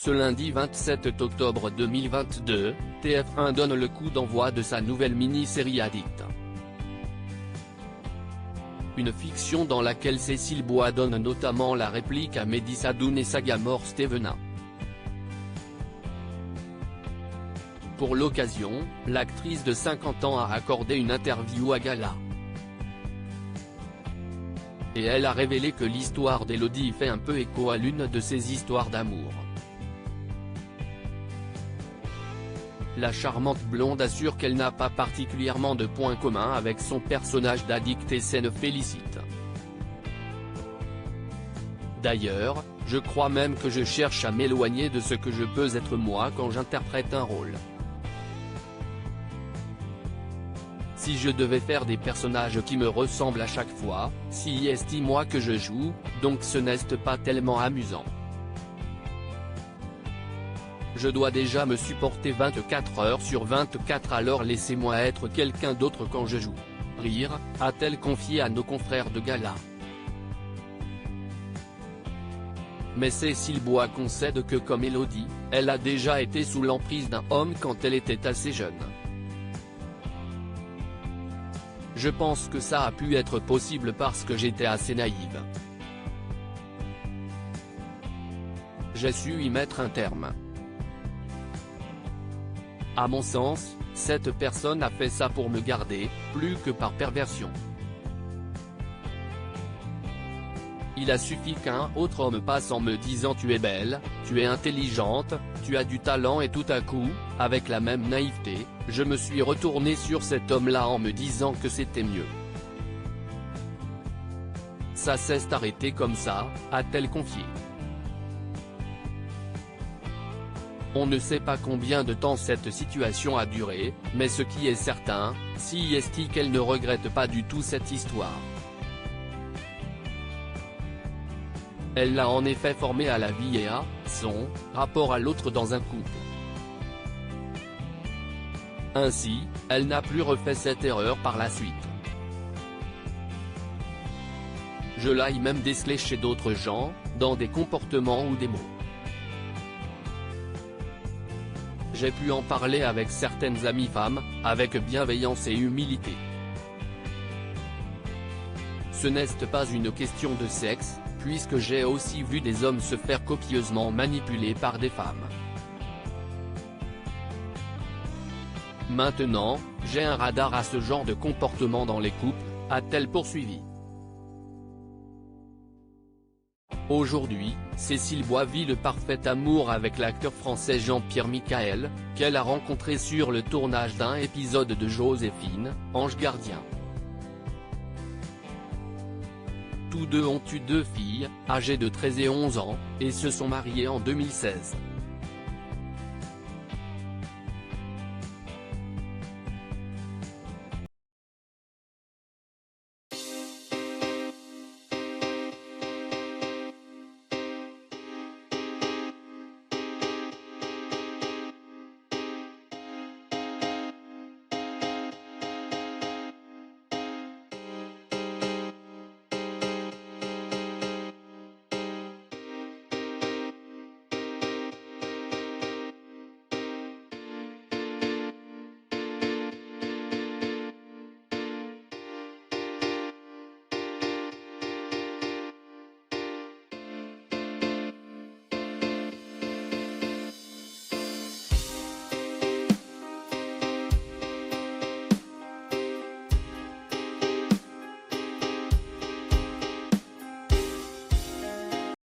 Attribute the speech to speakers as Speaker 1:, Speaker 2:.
Speaker 1: Ce lundi 27 octobre 2022, TF1 donne le coup d'envoi de sa nouvelle mini-série Addict. Une fiction dans laquelle Cécile Bois donne notamment la réplique à Mehdi Sadoun et Sagamore Stevena. Pour l'occasion, l'actrice de 50 ans a accordé une interview à Gala. Et elle a révélé que l'histoire d'Élodie fait un peu écho à l'une de ses histoires d'amour. La charmante blonde assure qu'elle n'a pas particulièrement de points communs avec son personnage d'addict et s'en félicite. D'ailleurs, je crois même que je cherche à m'éloigner de ce que je peux être moi quand j'interprète un rôle. Si je devais faire des personnages qui me ressemblent à chaque fois, si est moi que je joue, donc ce n'est pas tellement amusant. Je dois déjà me supporter 24 heures sur 24, alors laissez-moi être quelqu'un d'autre quand je joue. Rire, a-t-elle confié à nos confrères de Gala. Mais Cécile Bois concède que comme Élodie, elle a déjà été sous l'emprise d'un homme quand elle était assez jeune. Je pense que ça a pu être possible parce que j'étais assez naïve. J'ai su y mettre un terme. À mon sens, cette personne a fait ça pour me garder, plus que par perversion. Il a suffi qu'un autre homme passe en me disant tu es belle, tu es intelligente, tu as du talent et tout à coup, avec la même naïveté, je me suis retourné sur cet homme-là en me disant que c'était mieux. Ça s'est arrêté comme ça, a-t-elle confié. On ne sait pas combien de temps cette situation a duré, mais ce qui est certain, si est qu'elle ne regrette pas du tout cette histoire. Elle l'a en effet formé à la vie et à son rapport à l'autre dans un couple. Ainsi, elle n'a plus refait cette erreur par la suite. Je l'ai même décelé chez d'autres gens, dans des comportements ou des mots. J'ai pu en parler avec certaines amies femmes, avec bienveillance et humilité. Ce n'est pas une question de sexe, puisque j'ai aussi vu des hommes se faire copieusement manipuler par des femmes. Maintenant, j'ai un radar à ce genre de comportement dans les couples, a-t-elle poursuivi. Aujourd'hui, Cécile Bois vit le parfait amour avec l'acteur français Jean-Pierre Michael, qu'elle a rencontré sur le tournage d'un épisode de Joséphine, Ange Gardien. Tous deux ont eu 2 filles, âgées de 13 et 11 ans, et se sont mariés en 2016.